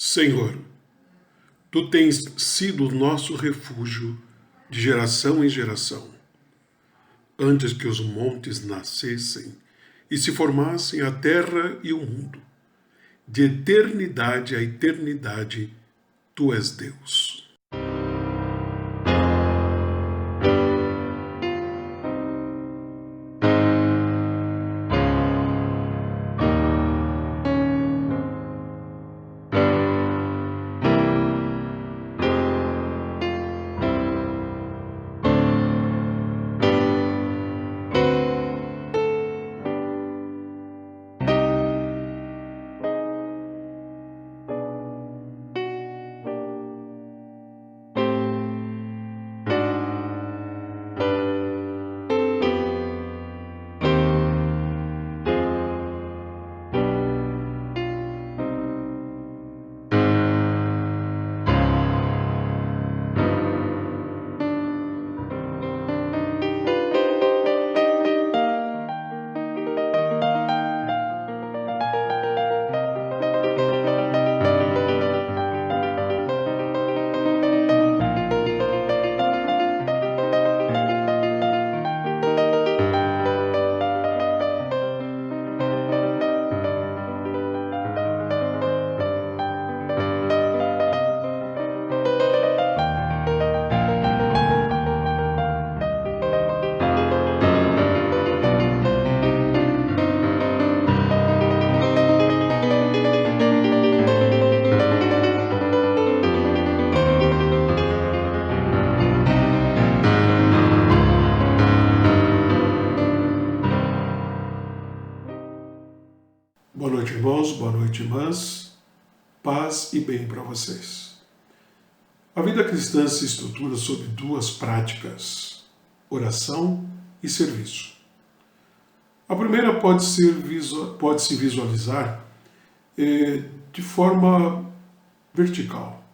Senhor, Tu tens sido o nosso refúgio de geração em geração. Antes que os montes nascessem e se formassem a terra e o mundo, de eternidade a eternidade, Tu és Deus. Boa noite, irmãos, boa noite, irmãs. Paz e bem para vocês. A vida cristã se estrutura sobre duas práticas: oração e serviço. A primeira pode se visualizar de forma vertical.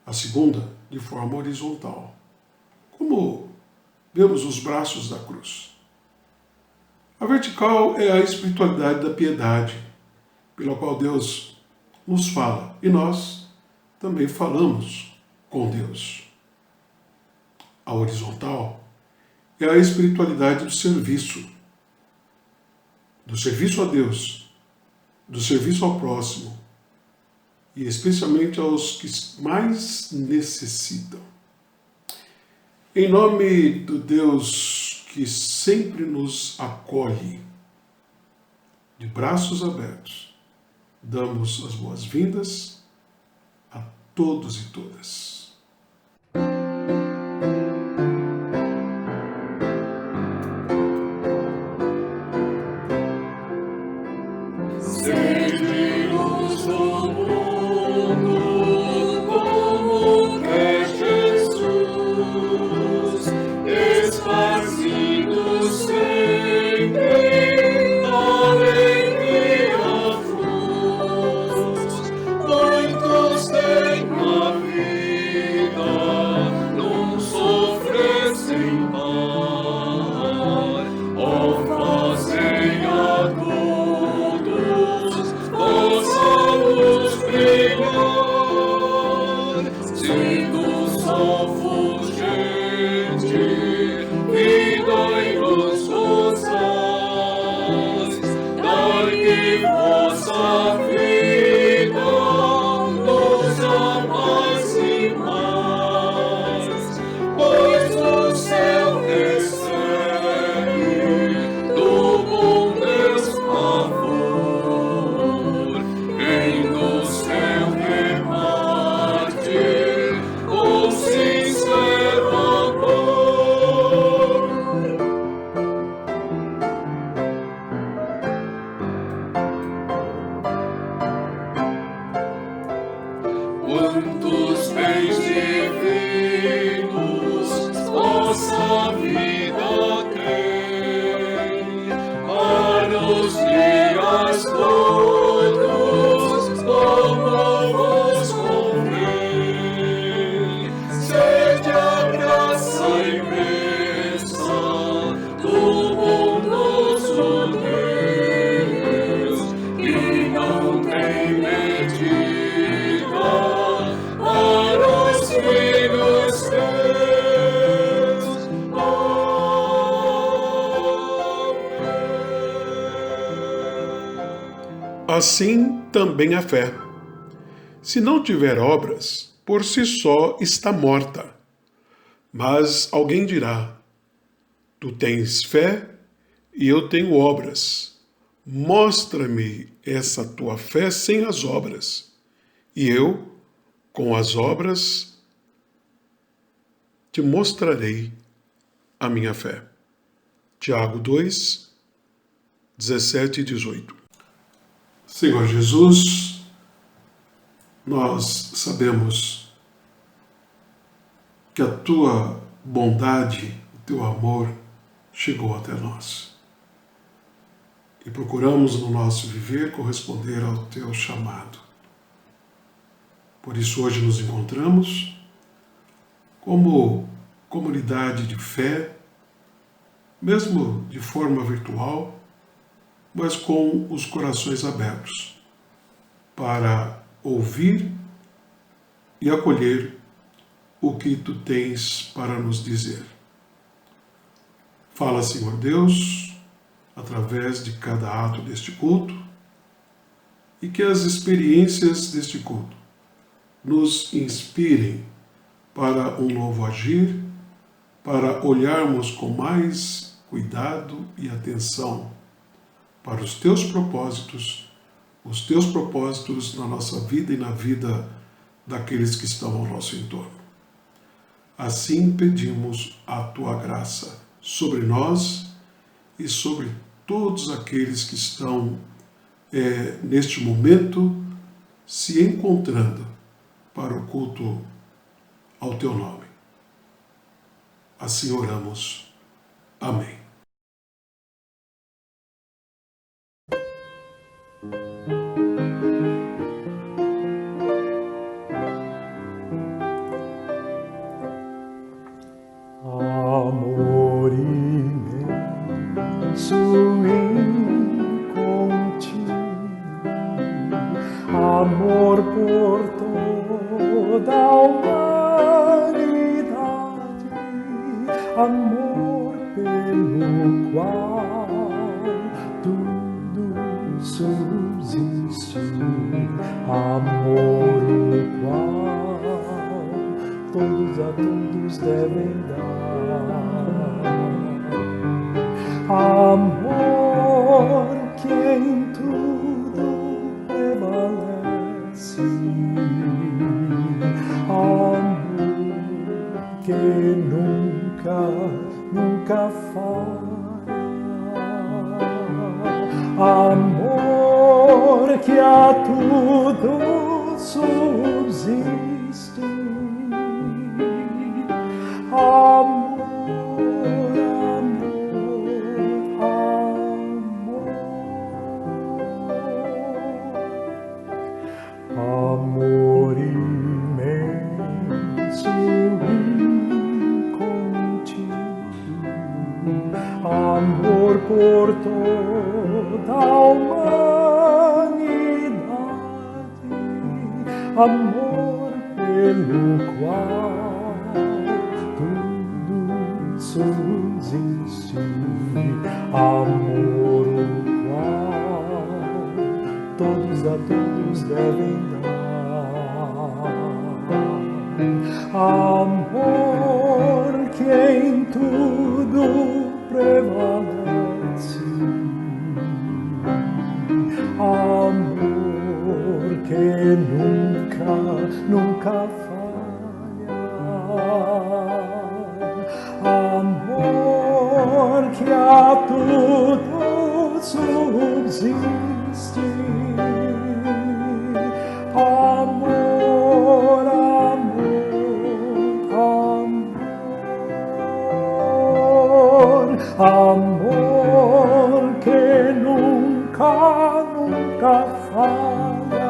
A segunda, de forma horizontal, como vemos os braços da cruz. A vertical é a espiritualidade da piedade, pela qual Deus nos fala e nós também falamos com Deus. A horizontal é a espiritualidade do serviço a Deus, do serviço ao próximo e especialmente aos que mais necessitam. Em nome do Deus que sempre nos acolhe, de braços abertos, damos as boas-vindas a todos e todas. Quantos bens divinos vossa vida tem, para os dias todos, como vos convém. Sede a graça imensa do bondoso Deus, que não tem medida. assim também a fé. Se não tiver obras, por si só está morta. Mas alguém dirá: tu tens fé e eu tenho obras. Mostra-me essa tua fé sem as obras, e eu, com as obras, te mostrarei a minha fé. Tiago 2, 17 e 18. Senhor Jesus, nós sabemos que a tua bondade, o teu amor chegou até nós. E procuramos no nosso viver corresponder ao teu chamado. Por isso hoje nos encontramos como comunidade de fé, mesmo de forma virtual, mas com os corações abertos para ouvir e acolher o que tu tens para nos dizer. Fala, Senhor Deus, através de cada ato deste culto, e que as experiências deste culto nos inspirem para um novo agir, para olharmos com mais cuidado e atenção para os teus propósitos na nossa vida e na vida daqueles que estão ao nosso entorno. Assim pedimos a tua graça sobre nós e sobre todos aqueles que estão neste momento se encontrando para o culto ao teu nome. Assim oramos. Amém. Amor imenso incontínuo, amor por toda a humanidade, amor pelo qual tudo subsiste, amor o qual todos a todos devem dar. Amor que em tudo prevalece, amor que nunca falha, amor que a tudo subsiste, amor, amor imenso incontínuo, amor por toda a humanidade, amor pelo qual tudo subsiste, amor o qual todos a todos devem dar. Amor que em tudo prevalece, amor que nunca falha, amor que a tudo subsiste, amor, amor que nunca falha,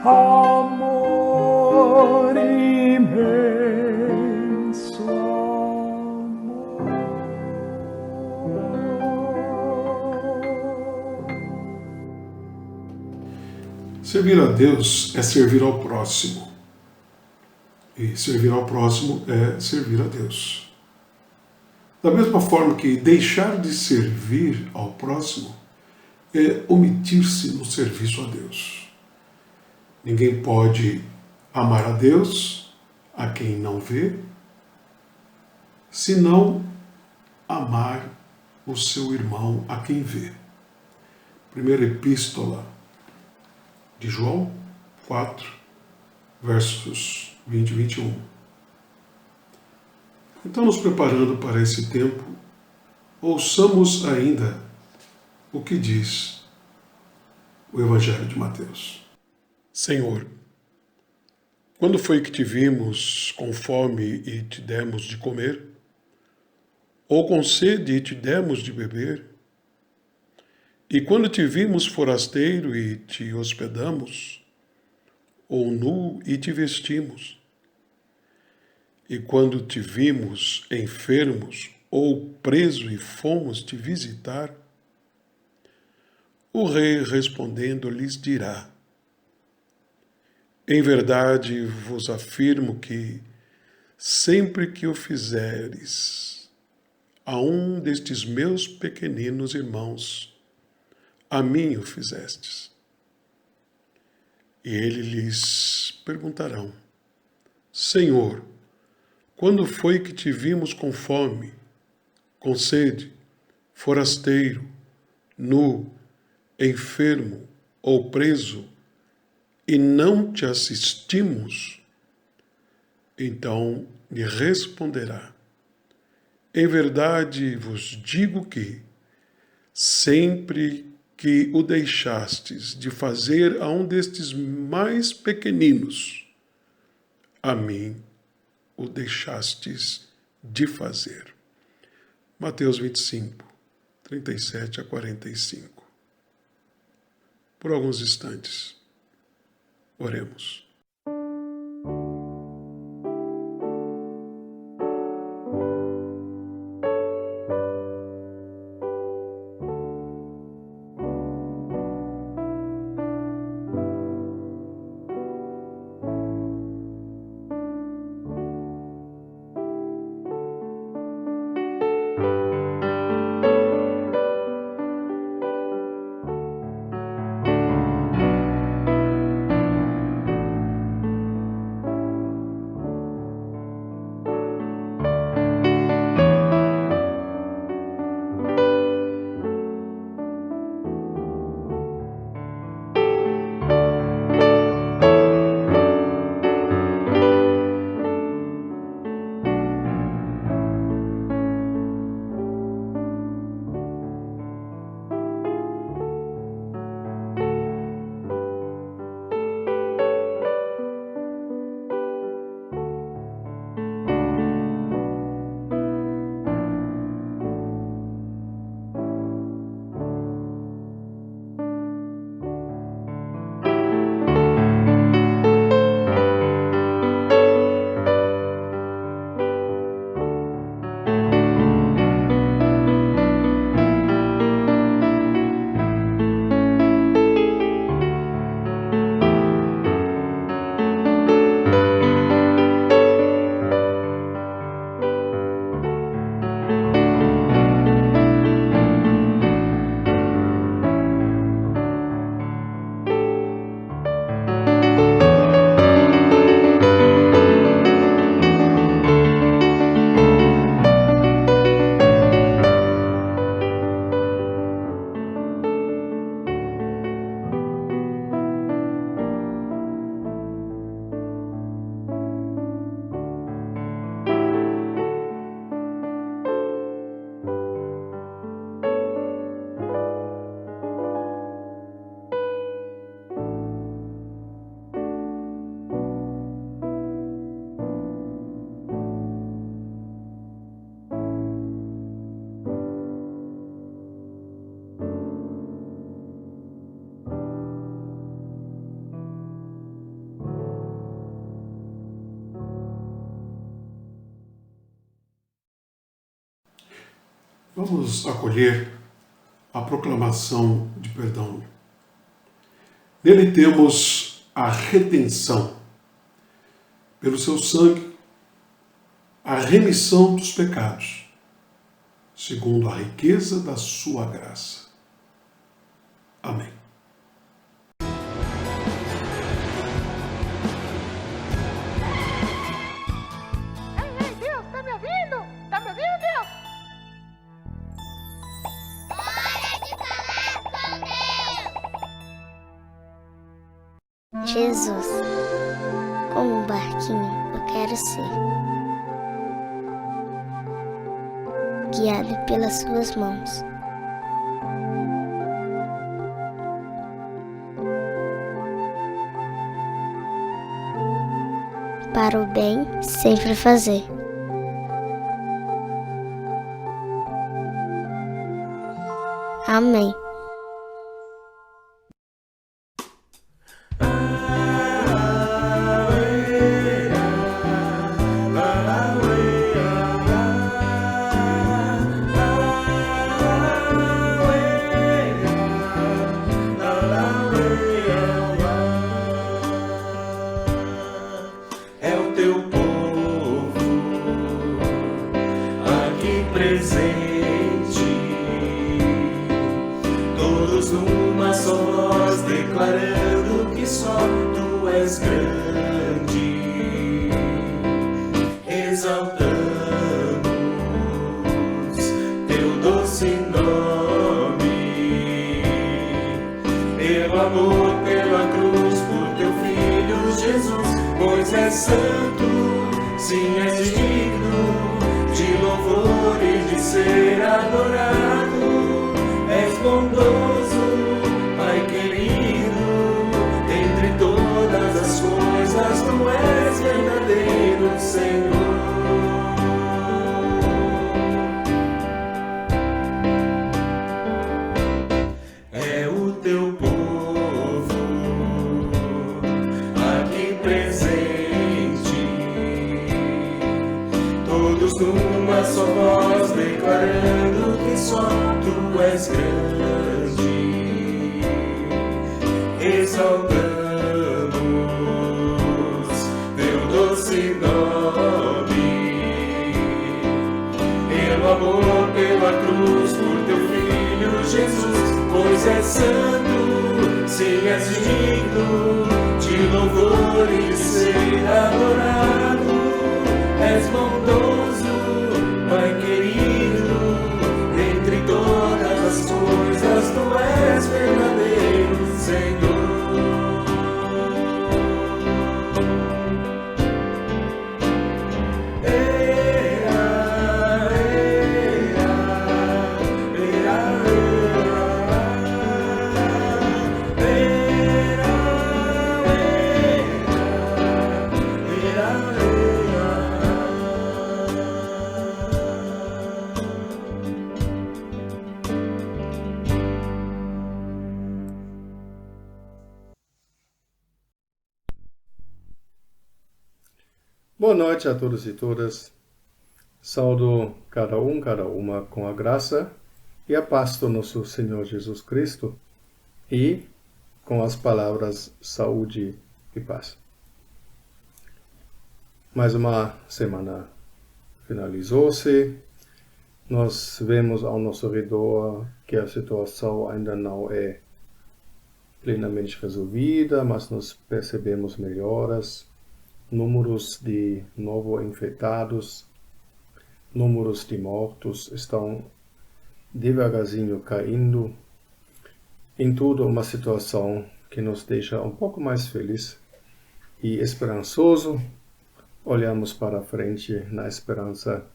amor imenso, amor. Servir a Deus é servir ao próximo. E servir ao próximo é servir a Deus. Da mesma forma que deixar de servir ao próximo é omitir-se no serviço a Deus. Ninguém pode amar a Deus, a quem não vê, senão amar o seu irmão, a quem vê. Primeira Epístola de João 4, versos 20 e 21. Então, nos preparando para esse tempo, ouçamos ainda o que diz o Evangelho de Mateus. Senhor, quando foi que te vimos com fome e te demos de comer? Ou com sede e te demos de beber? E quando te vimos forasteiro e te hospedamos? Ou nu e te vestimos? E quando te vimos enfermos ou preso e fomos te visitar? O rei respondendo lhes dirá: em verdade vos afirmo que, sempre que o fizeres a um destes meus pequeninos irmãos, a mim o fizestes. E ele lhes perguntarão: Senhor, quando foi que te vimos com fome, com sede, forasteiro, nu, enfermo ou preso, e não te assistimos? Então lhe responderá: em verdade vos digo que, sempre que o deixastes de fazer a um destes mais pequeninos, a mim o deixastes de fazer. Mateus 25, 37 a 45. Por alguns instantes, oremos. Vamos acolher a proclamação de perdão. Nele temos a redenção, pelo seu sangue, a remissão dos pecados, segundo a riqueza da sua graça. Jesus, como um barquinho eu quero ser, guiado pelas suas mãos. Para o bem sempre fazer. Amém. É o teu povo aqui presente, todos numa só voz declarando que só tu és grande, exaltamos teu doce nome, pelo amor, pela cruz, por teu Filho Jesus. Pois és santo, sim, és digno de louvor e de ser adorado. És bondoso, Pai querido, dentre todas as coisas tu és verdadeiro Senhor. É o teu povo aqui presente, todos numa só voz declarando que só tu és grande, exaltamos teu doce nome, pelo amor, pela cruz, por teu Filho Jesus. Pois és santo, sim, és digno de louvor e de ser adorado. És bondoso, Pai querido, dentre todas as coisas tu és verdadeiro Senhor. Boa noite a todos e todas. Saudo cada uma com a graça e a paz do nosso Senhor Jesus Cristo e com as palavras saúde e paz. Mais uma semana finalizou-se. Nós vemos ao nosso redor que a situação ainda não é plenamente resolvida, mas nós percebemos melhoras. Números de novos infectados, números de mortos estão devagarzinho caindo. Em tudo, uma situação que nos deixa um pouco mais feliz e esperançoso. Olhamos para frente na esperança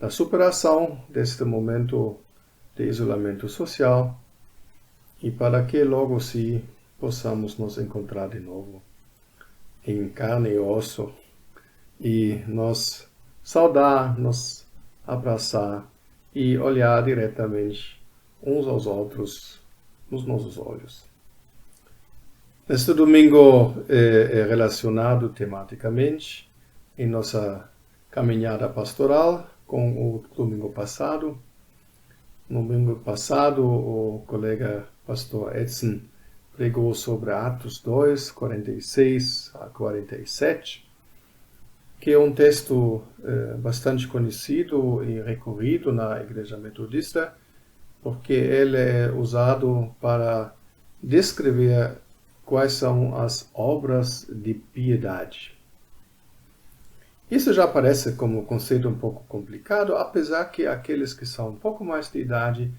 da superação deste momento de isolamento social e para que logo se possamos nos encontrar de novo em carne e osso, e nos saudar, nos abraçar e olhar diretamente uns aos outros nos nossos olhos. Este domingo é relacionado tematicamente em nossa caminhada pastoral com o domingo passado. No domingo passado, o colega pastor Edson pregou sobre Atos 2, 46 a 47, que é um texto bastante conhecido e recorrido na Igreja Metodista, porque ele é usado para descrever quais são as obras de piedade. Isso já parece como um conceito um pouco complicado, apesar que aqueles que são um pouco mais de idade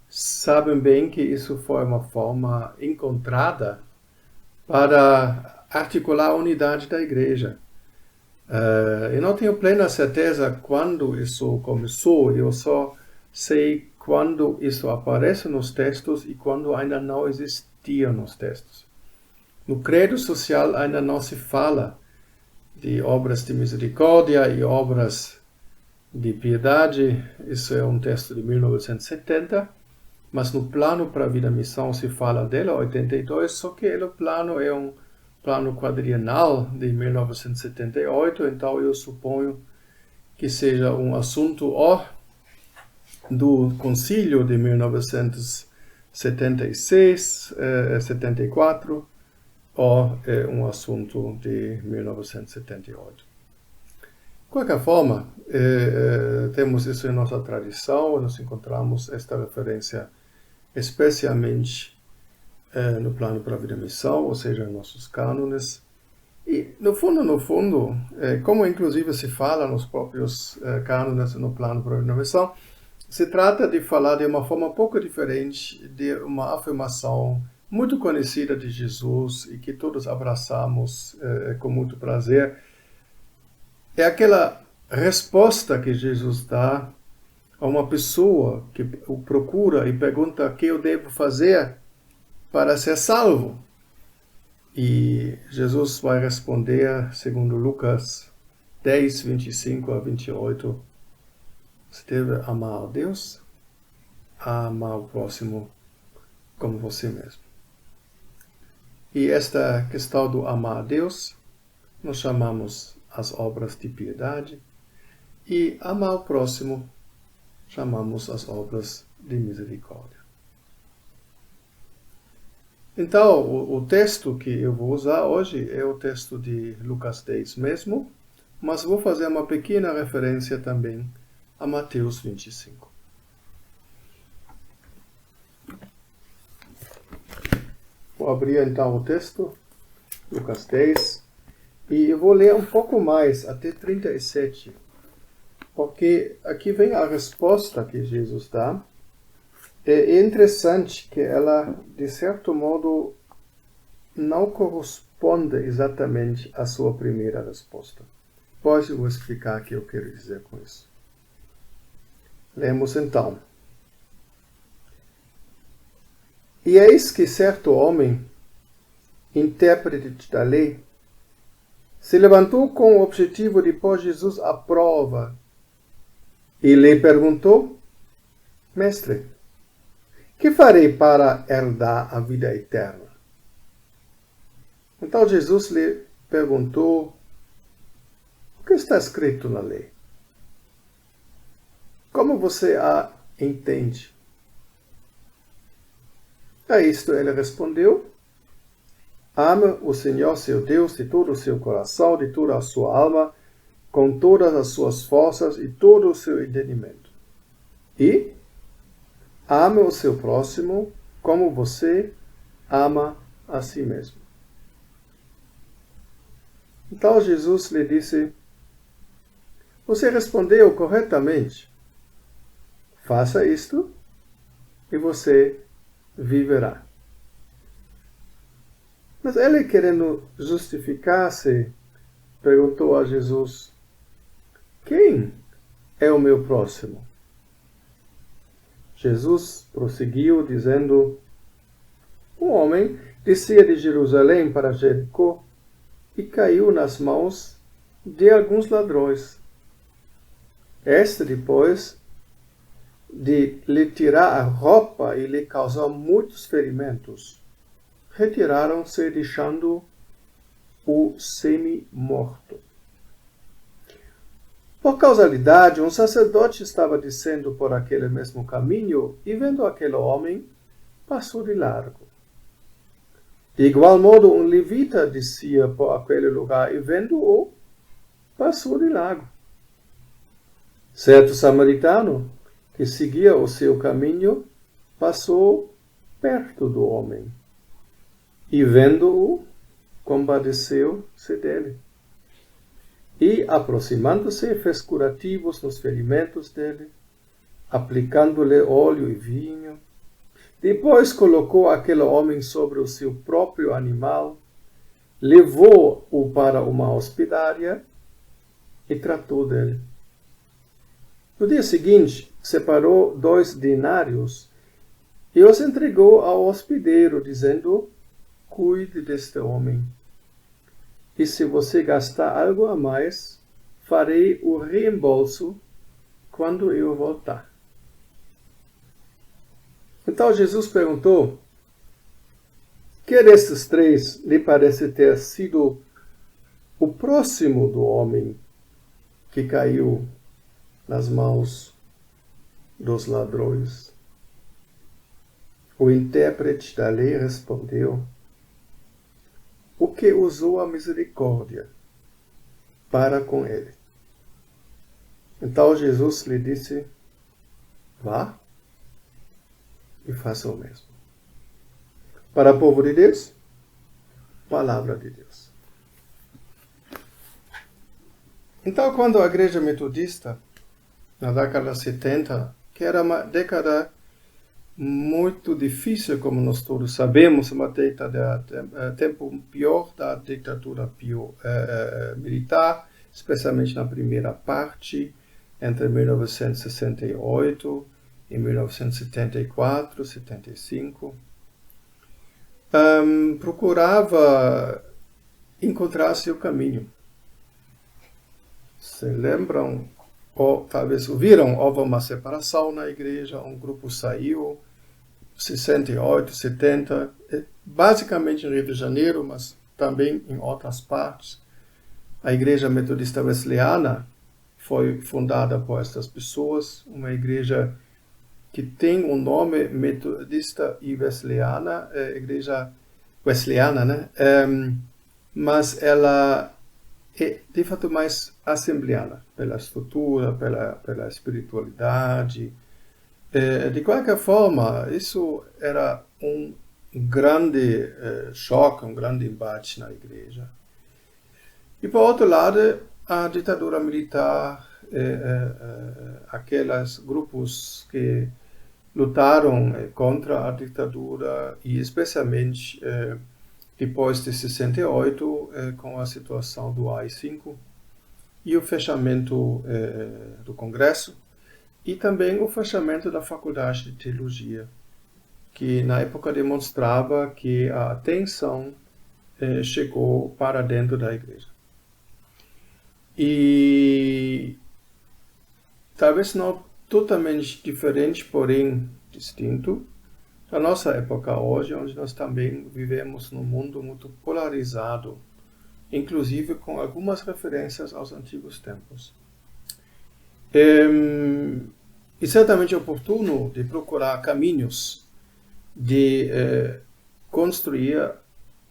sabem bem que isso foi uma forma encontrada para articular a unidade da igreja. Eu não tenho plena certeza quando isso começou, eu só sei quando isso aparece nos textos e quando ainda não existia nos textos. No credo social ainda não se fala de obras de misericórdia e obras de piedade, isso é um texto de 1970, mas no plano para a vida missão se fala dela, 82, só que o plano é um plano quadrienal de 1978, então eu suponho que seja um assunto do concílio de 1976, 74, ou um assunto de 1978. De qualquer forma, temos isso em nossa tradição, nós encontramos esta referência especialmente no plano para a vida missão, ou seja, em nossos cânones. E, no fundo, como inclusive se fala nos próprios cânones no plano para a vida missão, se trata de falar de uma forma um pouco diferente de uma afirmação muito conhecida de Jesus e que todos abraçamos com muito prazer. É aquela resposta que Jesus dá a uma pessoa que o procura e pergunta o que eu devo fazer para ser salvo. E Jesus vai responder, segundo Lucas 10, 25 a 28, você deve amar a Deus, amar o próximo como você mesmo. E esta questão do amar a Deus, nós chamamos as obras de piedade, e amar o próximo, chamamos as obras de misericórdia. Então, o texto que eu vou usar hoje é o texto de Lucas 10 mesmo, mas vou fazer uma pequena referência também a Mateus 25. Vou abrir então o texto, Lucas 10, e eu vou ler um pouco mais, até 37, porque aqui vem a resposta que Jesus dá. É interessante que ela, de certo modo, não corresponde exatamente à sua primeira resposta. Depois eu vou explicar o que eu quero dizer com isso. Lemos então. E eis que certo homem, intérprete da lei, se levantou com o objetivo de pôr Jesus à prova e lhe perguntou: Mestre, que farei para herdar a vida eterna? Então Jesus lhe perguntou: o que está escrito na lei? Como você a entende? A isto ele respondeu: ame o Senhor seu Deus de todo o seu coração, de toda a sua alma, com todas as suas forças e todo o seu entendimento. E ame o seu próximo como você ama a si mesmo. Então Jesus lhe disse: você respondeu corretamente. Faça isto e você viverá. Mas ele, querendo justificar-se, perguntou a Jesus: quem é o meu próximo? Jesus prosseguiu, dizendo: um homem descia de Jerusalém para Jericó e caiu nas mãos de alguns ladrões. Depois de lhe tirar a roupa e lhe causar muitos ferimentos, retiraram-se, deixando-o semi-morto. Por causalidade, um sacerdote estava descendo por aquele mesmo caminho e, vendo aquele homem, passou de largo. De igual modo, um levita descia por aquele lugar e, vendo-o, passou de largo. Certo samaritano, que seguia o seu caminho, passou perto do homem e, vendo-o, compadeceu-se dele. E, aproximando-se, fez curativos nos ferimentos dele, aplicando-lhe óleo e vinho. Depois colocou aquele homem sobre o seu próprio animal levou-o para uma hospedaria e tratou dele. No dia seguinte, separou 2 denários e os entregou ao hospedeiro, dizendo: cuide deste homem. E se você gastar algo a mais, farei o reembolso quando eu voltar. Então Jesus perguntou: que destes 3 lhe parece ter sido o próximo do homem que caiu nas mãos dos ladrões? O intérprete da lei respondeu: o que usou a misericórdia para com ele. Então Jesus lhe disse: vá e faça o mesmo. Para o povo de Deus, palavra de Deus. Então, quando a Igreja Metodista, na década de 70, que era uma década muito difícil, como nós todos sabemos, uma década de tempo pior da ditadura militar, especialmente na primeira parte, entre 1968 e 1974, 75. Procurava encontrar seu caminho. Se lembram, ou talvez ouviram, houve uma separação na igreja, um grupo saiu, 68, 70, basicamente em Rio de Janeiro, mas também em outras partes. A Igreja Metodista Wesleyana foi fundada por estas pessoas, uma igreja que tem um nome metodista e wesleyana, igreja wesleyana, né? Mas ela é de fato mais assembleana, pela estrutura, pela espiritualidade. De qualquer forma, isso era um grande choque, um grande embate na igreja. E por outro lado, a ditadura militar, aqueles grupos que lutaram contra a ditadura e especialmente depois de 68 com a situação do AI-5 e o fechamento do Congresso e também o fechamento da Faculdade de Teologia, que na época demonstrava que a tensão chegou para dentro da igreja. E talvez não totalmente diferente, porém distinto, da nossa época hoje, onde nós também vivemos num mundo muito polarizado, inclusive com algumas referências aos antigos tempos. E certamente é oportuno de procurar caminhos de construir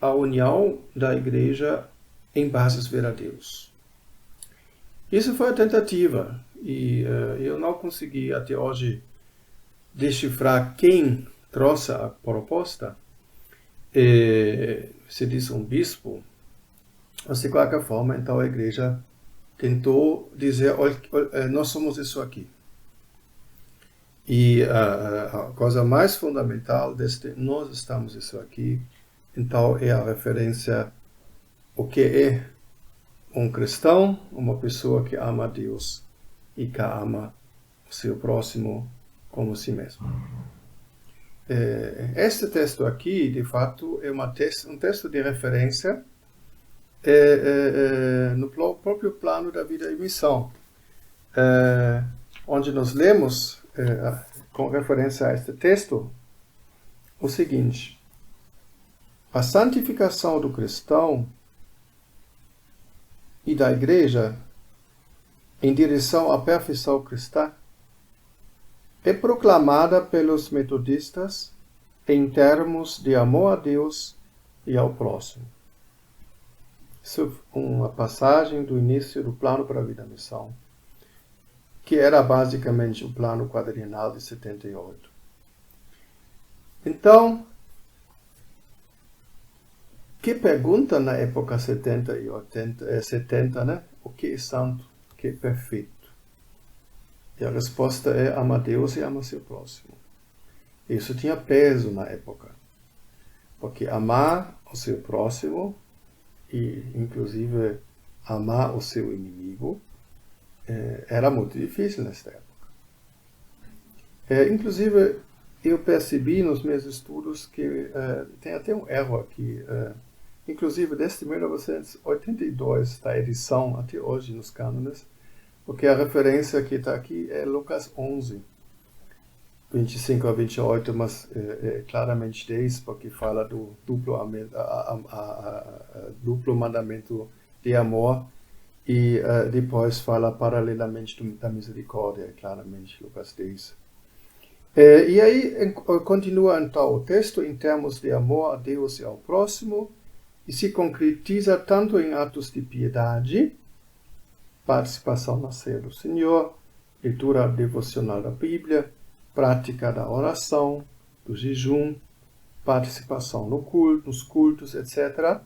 a união da igreja em bases verdadeiras. Isso foi a tentativa, e eu não consegui até hoje decifrar quem trouxe a proposta. Se diz um bispo, mas de qualquer forma, então a igreja tentou dizer: olha, nós somos isso aqui. E a coisa mais fundamental deste nós estamos isso aqui, então é a referência o que é um cristão, uma pessoa que ama a Deus e que ama o seu próximo como si mesmo. Este texto aqui, de fato, é um texto de referência no próprio plano da vida e missão, onde nós lemos, com referência a este texto, o seguinte: a santificação do cristão e da igreja em direção à perfeição cristã é proclamada pelos metodistas em termos de amor a Deus e ao próximo. Isso é uma passagem do início do plano para a vida e missão, que era basicamente o plano quadrienal de 78. Então, que pergunta na época 70 e 70, né? O que é santo? O que é perfeito? E a resposta é: ama a Deus e ama seu próximo. Isso tinha peso na época, porque amar o seu próximo e inclusive amar o seu inimigo, era muito difícil nessa época. Inclusive, eu percebi nos meus estudos que tem até um erro aqui. Inclusive, desde 1982, da edição até hoje nos cânones, porque a referência que está aqui é Lucas 11, 25 a 28, mas claramente 10, porque fala do duplo mandamento de amor, e depois fala paralelamente da misericórdia, claramente Lucas 10. E aí continua então o texto em termos de amor a Deus e ao próximo, e se concretiza tanto em atos de piedade, participação na ceia do Senhor, leitura devocional da Bíblia, prática da oração, do jejum, participação nos cultos, etc.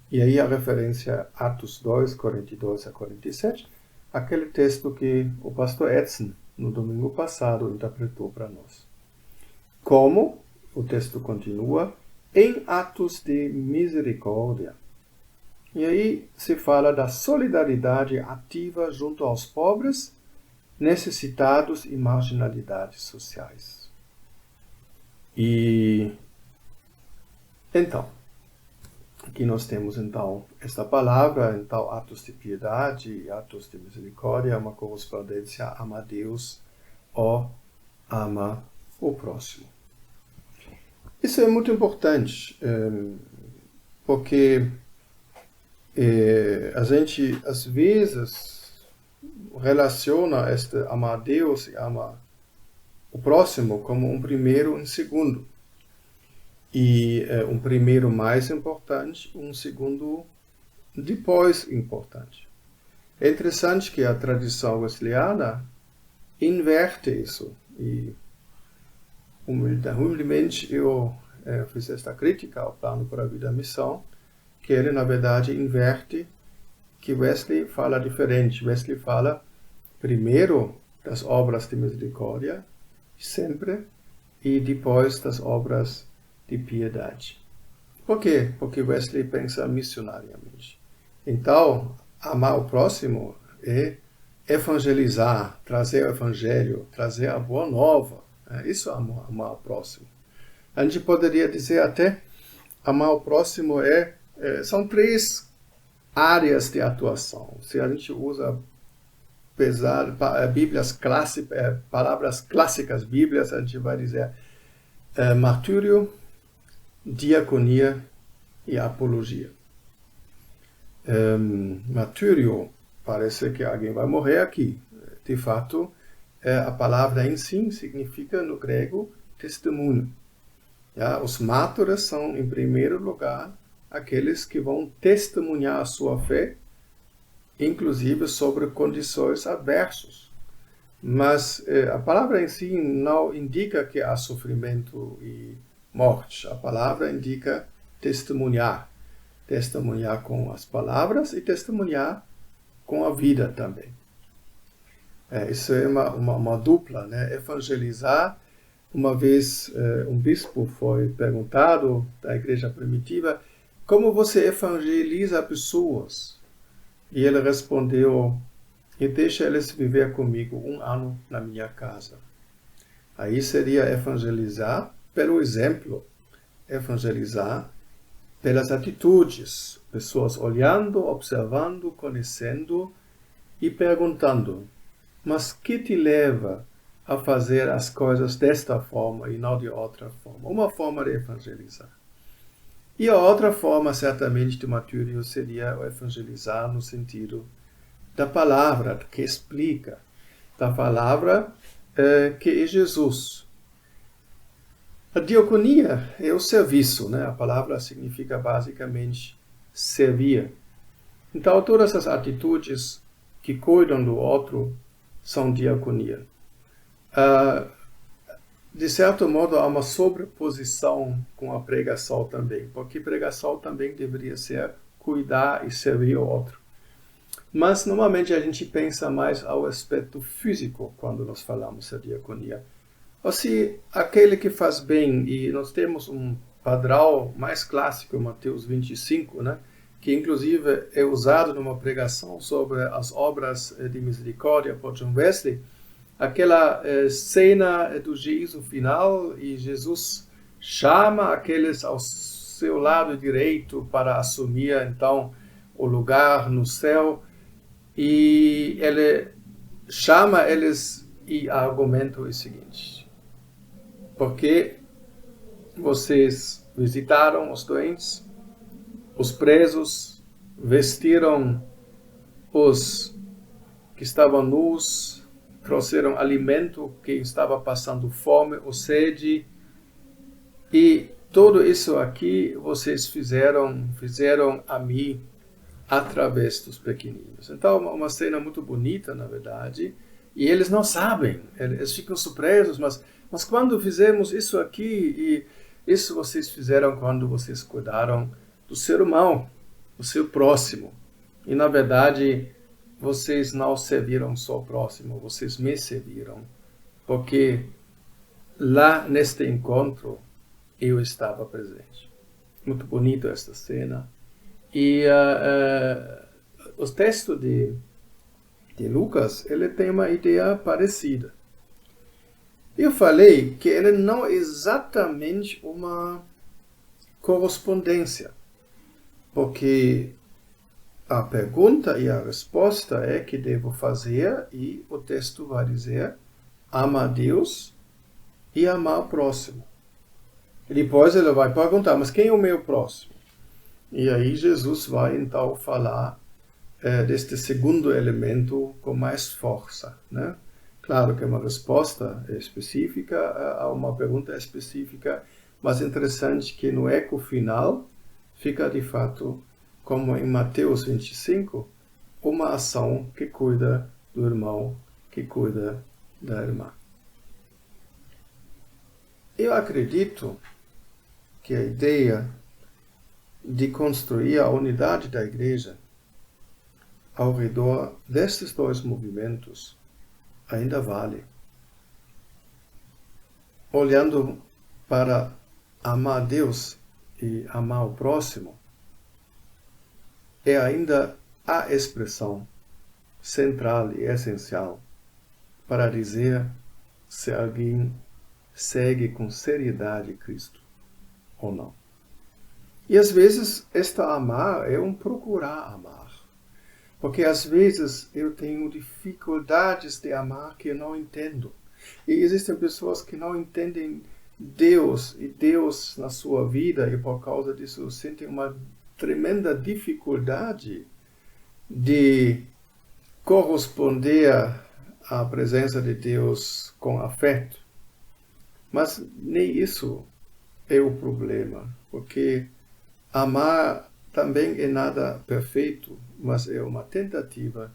E aí a referência a Atos 2, 42 a 47, aquele texto que o pastor Edson, no domingo passado, interpretou para nós. Como, o texto continua, em atos de misericórdia. E aí se fala da solidariedade ativa junto aos pobres, necessitados e marginalidades sociais. E então, aqui nós temos então esta palavra, então atos de piedade e atos de misericórdia, uma correspondência ama a Deus ou ama o próximo. Isso é muito importante, porque a gente às vezes relaciona este amar a Deus e amar o próximo como um primeiro e um segundo. E um primeiro mais importante, um segundo depois importante. É interessante que a tradição wesleyana inverte isso. E humildemente eu fiz esta crítica ao plano para a vida e missão, que ele na verdade inverte, que Wesley fala diferente. Wesley fala primeiro das obras de misericórdia, sempre, e depois das obras de piedade. Por quê? Porque Wesley pensa missionariamente. Então, amar o próximo é evangelizar, trazer o evangelho, trazer a boa nova. Isso é amar o próximo. A gente poderia dizer até, amar o próximo são 3 áreas de atuação. Se a gente usa palavras clássicas bíblicas, a gente vai dizer martírio, diaconia e apologia. Martírio, parece que alguém vai morrer aqui. De fato, a palavra em si significa no grego testemunho. Os mártires são, em primeiro lugar, aqueles que vão testemunhar a sua fé, inclusive sobre condições adversas. Mas a palavra em si não indica que há sofrimento e morte. A palavra indica testemunhar. Testemunhar com as palavras e testemunhar com a vida também. Isso é uma dupla, né? Evangelizar. Uma vez um bispo foi perguntado da igreja primitiva, como você evangeliza pessoas? E ele respondeu, e deixa eles viver comigo 1 ano na minha casa. Aí seria evangelizar pelo exemplo, evangelizar pelas atitudes, pessoas olhando, observando, conhecendo e perguntando, mas que te leva a fazer as coisas desta forma e não de outra forma? Uma forma de evangelizar. E a outra forma, certamente, de martírio seria o evangelizar no sentido da palavra que explica, da palavra que é Jesus. A diaconia é o serviço, né? A palavra significa basicamente servir. Então, todas as atitudes que cuidam do outro são diaconia. De certo modo, há uma sobreposição com a pregação também, porque pregação também deveria ser cuidar e servir o outro. Mas, normalmente, a gente pensa mais ao aspecto físico quando nós falamos da diaconia. Ou se aquele que faz bem, e nós temos um padrão mais clássico, Mateus 25, né? que inclusive é usado numa pregação sobre as obras de misericórdia por John Wesley, aquela cena do juízo final e Jesus chama aqueles ao seu lado direito para assumir então o lugar no céu, e ele chama eles e argumenta o seguinte: porque vocês visitaram os doentes, os presos, vestiram os que estavam nus, trouxeram alimento que estava passando fome ou sede, e tudo isso aqui vocês fizeram a mim através dos pequeninos. Então, uma cena muito bonita, na verdade, e eles não sabem, eles ficam surpresos, mas quando fizemos isso aqui, e isso vocês fizeram quando vocês cuidaram do ser humano, do seu próximo. E, na verdade, vocês não serviram só o próximo, vocês me serviram, porque lá neste encontro eu estava presente. Muito bonito esta cena. E o texto de Lucas, ele tem uma ideia parecida. Eu falei que ele não é exatamente uma correspondência, porque a pergunta e a resposta é que devo fazer, e o texto vai dizer: ama a Deus e amar o próximo. E depois ele vai perguntar: mas quem é o meu próximo? E aí Jesus vai então falar deste segundo elemento com mais força, né? Claro que é uma resposta específica a uma pergunta específica, mas interessante que no eco final fica de fato, como em Mateus 25, uma ação que cuida do irmão, que cuida da irmã. Eu acredito que a ideia de construir a unidade da igreja ao redor destes dois movimentos ainda vale. Olhando para amar Deus e amar o próximo, é ainda a expressão central e essencial para dizer se alguém segue com seriedade Cristo ou não. E às vezes, esta amar é um procurar amar. Porque às vezes eu tenho dificuldades de amar que eu não entendo. E existem pessoas que não entendem Deus e Deus na sua vida, e por causa disso sentem uma tremenda dificuldade de corresponder à presença de Deus com afeto. Mas nem isso é o problema, porque amar também é nada perfeito, mas é uma tentativa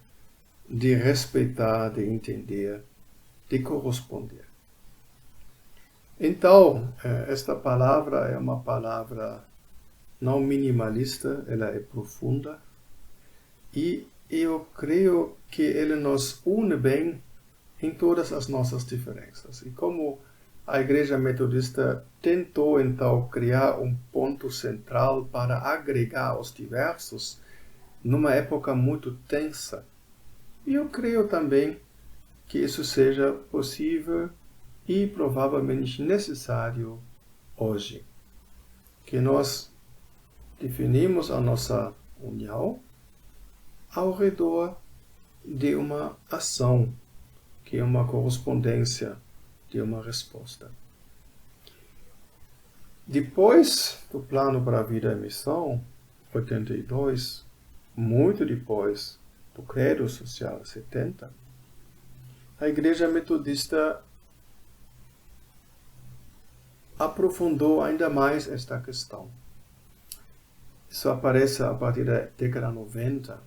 de respeitar, de entender, de corresponder. Então, esta palavra é uma palavra não minimalista, ela é profunda, e eu creio que ela nos une bem em todas as nossas diferenças. E como a Igreja Metodista tentou então criar um ponto central para agregar os diversos numa época muito tensa, e eu creio também que isso seja possível e provavelmente necessário hoje. Que nós definimos a nossa união ao redor de uma ação, que é uma correspondência de uma resposta. Depois do Plano para a Vida e Missão, 82, muito depois do Credo Social, 70, a Igreja Metodista aprofundou ainda mais esta questão. Isso aparece a partir da década 90,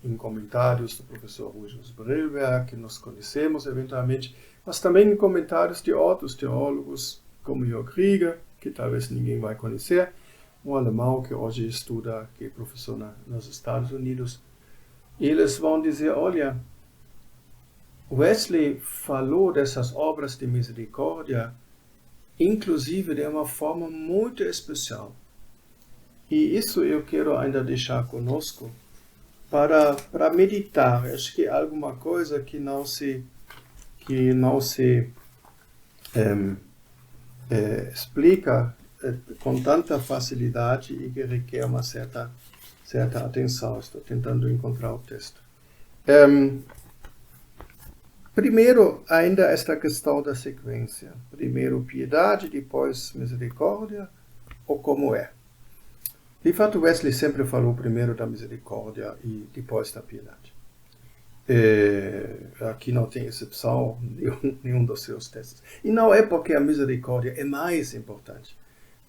em comentários do professor Rujus Brilberg, que nós conhecemos eventualmente, mas também em comentários de outros teólogos, como Jörg Rieger, que talvez ninguém vai conhecer, um alemão que hoje estuda, que é professor nos Estados Unidos. E eles vão dizer: olha, Wesley falou dessas obras de misericórdia, inclusive de uma forma muito especial. E isso eu quero ainda deixar conosco para meditar. Acho que é alguma coisa que não se explica com tanta facilidade e que requer uma certa atenção. Estou tentando encontrar o texto. Primeiro, ainda esta questão da sequência. Primeiro piedade, depois misericórdia, ou como é? De fato, Wesley sempre falou primeiro da misericórdia e depois da piedade. Aqui não tem exceção, nenhum dos seus textos. E não é porque a misericórdia é mais importante,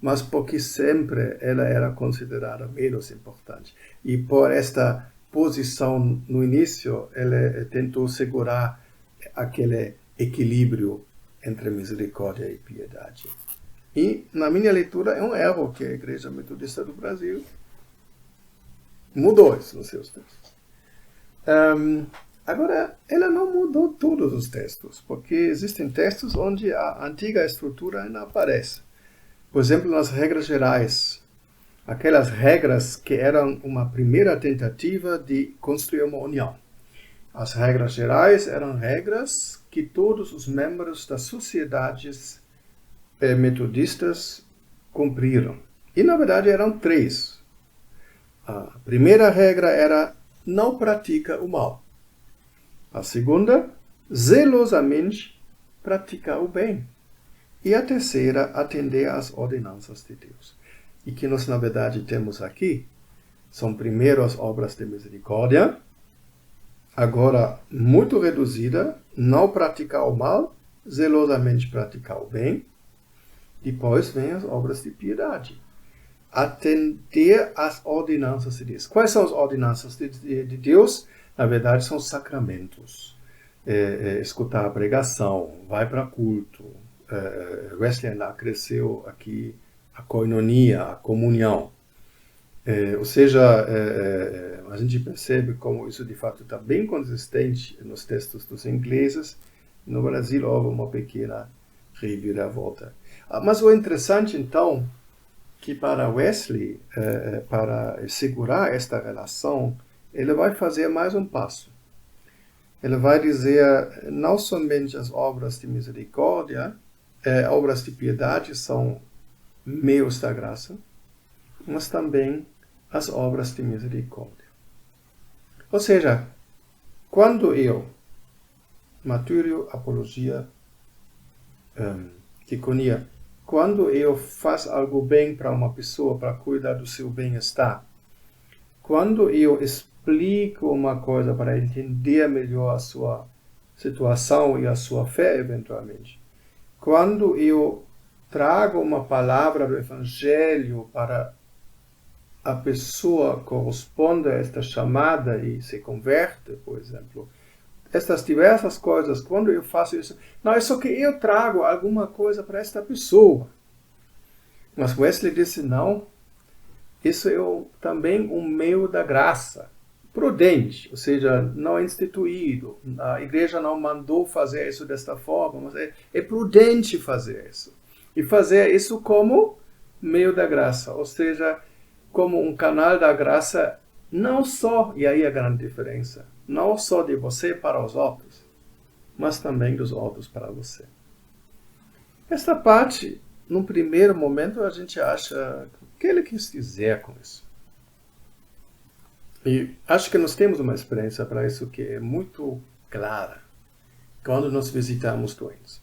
mas porque sempre ela era considerada menos importante. E por esta posição no início, ela tentou segurar aquele equilíbrio entre misericórdia e piedade. E, na minha leitura, é um erro que a Igreja Metodista do Brasil mudou isso nos seus textos. Agora, ela não mudou todos os textos, porque existem textos onde a antiga estrutura ainda aparece. Por exemplo, nas regras gerais, aquelas regras que eram uma primeira tentativa de construir uma união. As regras gerais eram regras que todos os membros das sociedades metodistas cumpriram. E, na verdade, eram 3. A primeira regra era: não pratica o mal. A segunda, zelosamente praticar o bem. E a terceira, atender às ordenanças de Deus. E que nós, na verdade, temos aqui são primeiro as obras de misericórdia, agora muito reduzida: não praticar o mal, zelosamente praticar o bem. Depois vem as obras de piedade. Atender às ordenanças de Deus. Quais são as ordenanças de Deus? Na verdade, são sacramentos. Escutar a pregação, vai para culto. Wesley ainda acresceu aqui a koinonia, a comunhão. Ou seja, a gente percebe como isso de fato está bem consistente nos textos dos ingleses. No Brasil houve uma pequena reviravolta. Mas o interessante, então, que para Wesley, para segurar esta relação, ele vai fazer mais um passo. Ele vai dizer, não somente as obras de misericórdia, obras de piedade são meios da graça, mas também as obras de misericórdia. Ou seja, quando eu, martírio, apologia, diaconia, quando eu faço algo bem para uma pessoa, para cuidar do seu bem-estar, quando eu explico uma coisa para entender melhor a sua situação e a sua fé, eventualmente, quando eu trago uma palavra do Evangelho para a pessoa corresponde a esta chamada e se converte, por exemplo, estas diversas coisas, quando eu faço isso, não é só que eu trago alguma coisa para esta pessoa. Mas Wesley disse, não, isso é também um meio da graça, prudente, ou seja, não é instituído. A igreja não mandou fazer isso desta forma, mas é prudente fazer isso. E fazer isso como meio da graça, ou seja, como um canal da graça, não só, e aí a grande diferença, não só de você para os outros, mas também dos outros para você. Esta parte, num primeiro momento, a gente acha o que ele quis dizer com isso. E acho que nós temos uma experiência para isso que é muito clara quando nós visitamos doentes.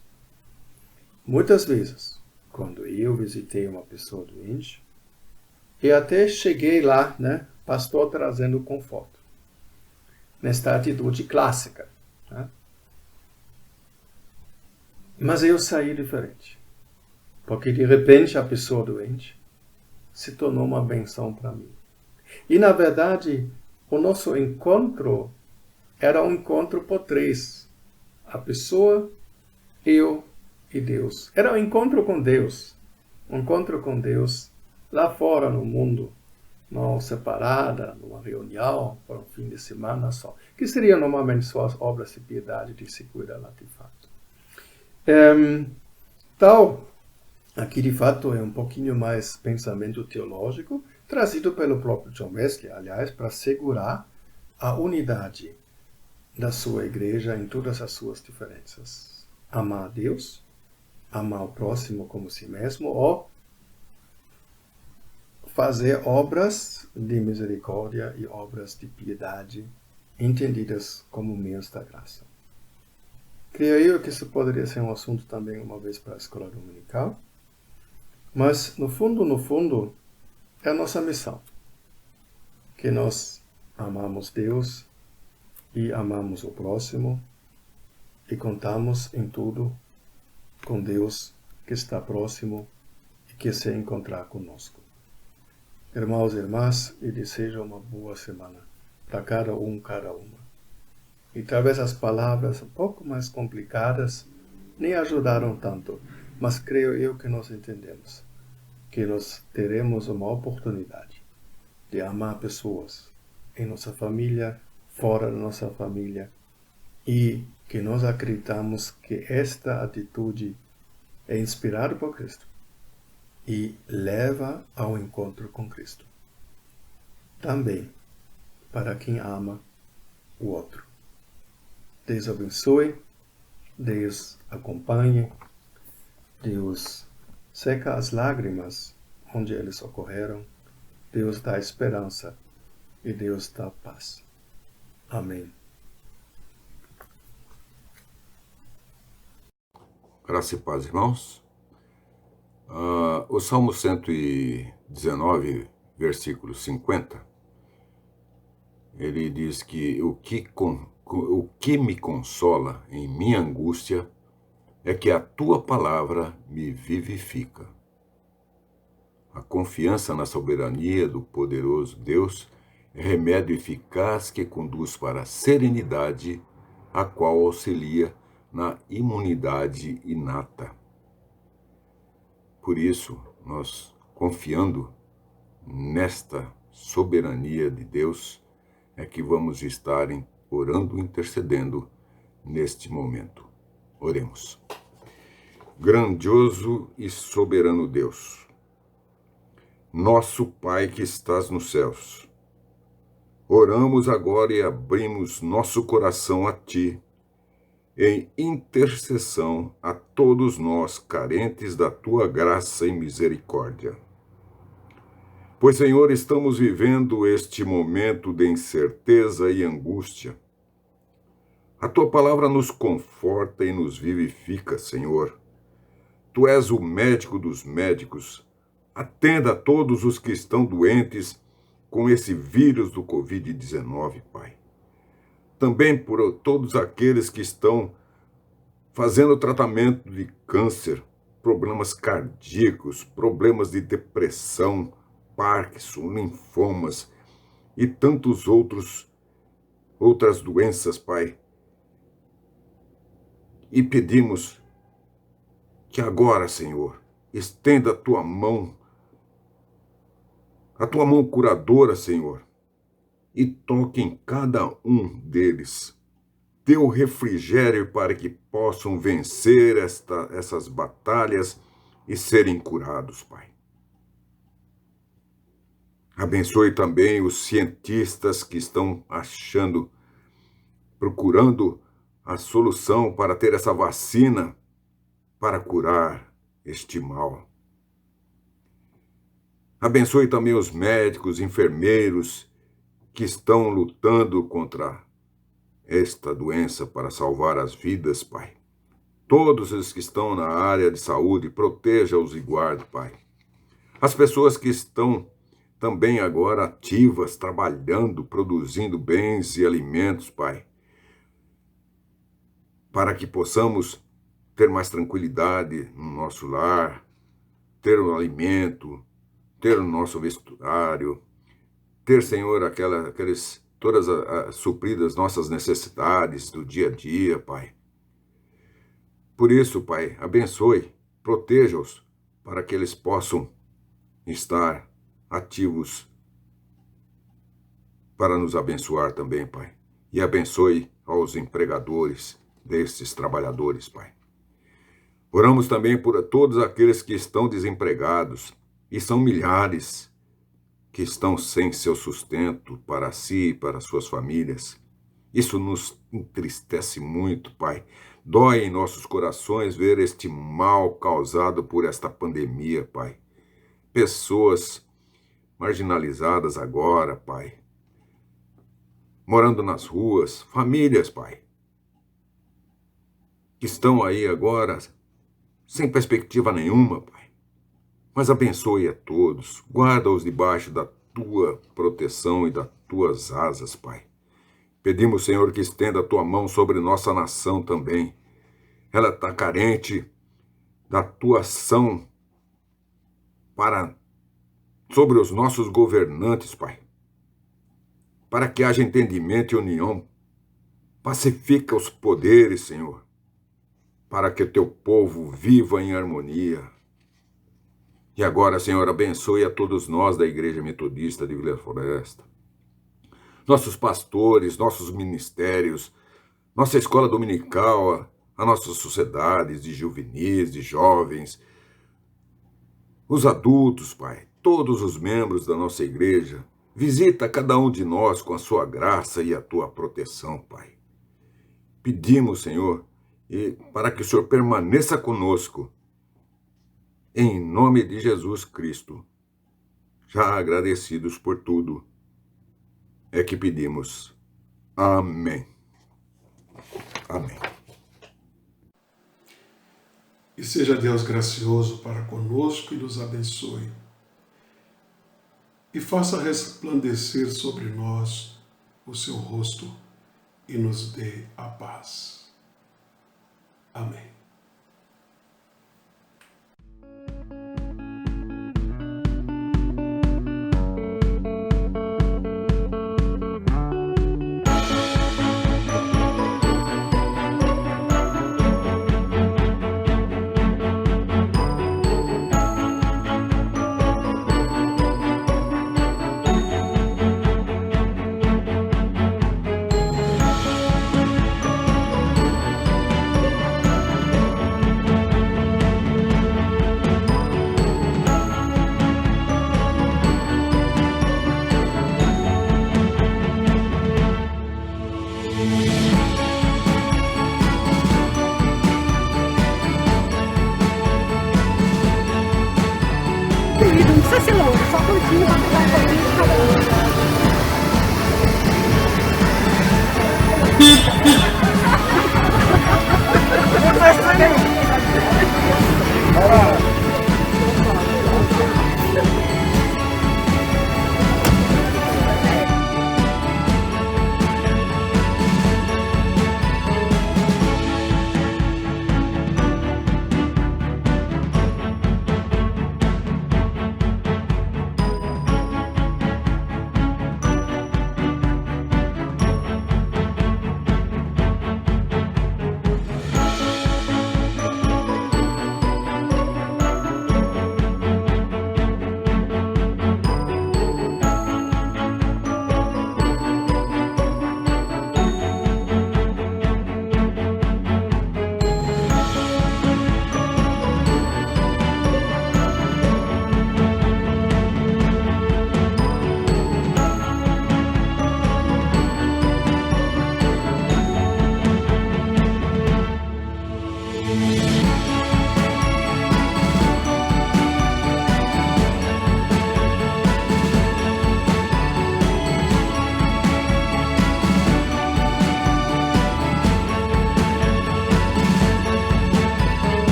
Muitas vezes, quando eu visitei uma pessoa doente, eu até cheguei lá, né, pastor trazendo conforto, nesta atitude clássica. Né? Mas eu saí diferente, porque de repente a pessoa doente se tornou uma benção para mim. E na verdade, o nosso encontro era um encontro por 3. A pessoa, eu e Deus. Era um encontro com Deus. Um encontro com Deus lá fora no mundo, não separada, numa reunião, por um fim de semana só. Que seriam normalmente só as obras de piedade de se cuidar lá de fato. Então, aqui de fato é um pouquinho mais pensamento teológico. trazido pelo próprio John Wesley, aliás, para segurar a unidade da sua igreja em todas as suas diferenças. Amar a Deus, amar o próximo como si mesmo, ou fazer obras de misericórdia e obras de piedade entendidas como meios da graça. Creio eu que isso poderia ser um assunto também uma vez para a escola dominical, mas no fundo, é a nossa missão, que nós amamos Deus e amamos o próximo e contamos em tudo com Deus que está próximo e que se encontrar conosco. Irmãos e irmãs, e desejo uma boa semana para cada uma. E talvez as palavras um pouco mais complicadas nem ajudaram tanto, mas creio eu que nós entendemos que nós teremos uma oportunidade de amar pessoas em nossa família, fora da nossa família, e que nós acreditamos que esta atitude é inspirada por Cristo e leva ao encontro com Cristo. Também para quem ama o outro. Deus abençoe, Deus acompanhe, Deus seca as lágrimas onde eles ocorreram, Deus dá esperança e Deus dá paz. Amém. Graça e paz, irmãos. O Salmo 119, versículo 50, ele diz que o que me consola em minha angústia é que a tua palavra me vivifica. A confiança na soberania do poderoso Deus é remédio eficaz que conduz para a serenidade, a qual auxilia na imunidade inata. Por isso, nós, confiando nesta soberania de Deus, é que vamos estar orando, intercedendo neste momento. Oremos. Grandioso e soberano Deus, nosso Pai que estás nos céus, oramos agora e abrimos nosso coração a Ti, em intercessão a todos nós carentes da Tua graça e misericórdia. Pois, Senhor, estamos vivendo este momento de incerteza e angústia. A Tua palavra nos conforta e nos vivifica, Senhor. Tu és o médico dos médicos. Atenda a todos os que estão doentes com esse vírus do Covid-19, Pai. Também por todos aqueles que estão fazendo tratamento de câncer, problemas cardíacos, problemas de depressão, Parkinson, linfomas e tantos outras doenças, Pai. E pedimos que agora, Senhor, estenda a tua mão curadora, Senhor, e toque em cada um deles. Dê o refrigério para que possam vencer essas batalhas e serem curados, Pai. Abençoe também os cientistas que estão procurando a solução para ter essa vacina para curar este mal. Abençoe também os médicos, enfermeiros que estão lutando contra esta doença para salvar as vidas, Pai. Todos os que estão na área de saúde, proteja-os e guarde, Pai. As pessoas que estão também agora ativas, trabalhando, produzindo bens e alimentos, Pai, para que possamos ter mais tranquilidade no nosso lar, ter o alimento, ter o nosso vestuário, ter, Senhor, todas as supridas nossas necessidades do dia a dia, Pai. Por isso, Pai, abençoe, proteja-os, para que eles possam estar ativos para nos abençoar também, Pai. E abençoe aos empregadores desses trabalhadores, Pai. Oramos também por todos aqueles que estão desempregados, e são milhares. que estão sem seu sustento para si e para suas famílias. Isso nos entristece muito, Pai. Dói em nossos corações ver este mal causado por esta pandemia, Pai. Pessoas marginalizadas agora, Pai. Morando nas ruas, famílias, Pai. Que estão aí agora sem perspectiva nenhuma, Pai. Mas abençoe a todos, guarda-os debaixo da Tua proteção e das Tuas asas, Pai. Pedimos, Senhor, que estenda a Tua mão sobre nossa nação também. Ela está carente da Tua ação sobre os nossos governantes, Pai. Para que haja entendimento e união. Pacifica os poderes, Senhor. Para que Teu povo viva em harmonia. E agora, Senhor, abençoe a todos nós da Igreja Metodista de Vila Floresta, nossos pastores, nossos ministérios, nossa escola dominical, a nossas sociedades de juvenis, de jovens, os adultos, Pai, todos os membros da nossa igreja. Visita cada um de nós com a sua graça e a Tua proteção, Pai. Pedimos, Senhor, para que o Senhor permaneça conosco. Em nome de Jesus Cristo, já agradecidos por tudo, é que pedimos. Amém. Amém. E seja Deus gracioso para conosco e nos abençoe. E faça resplandecer sobre nós o seu rosto e nos dê a paz. Amém.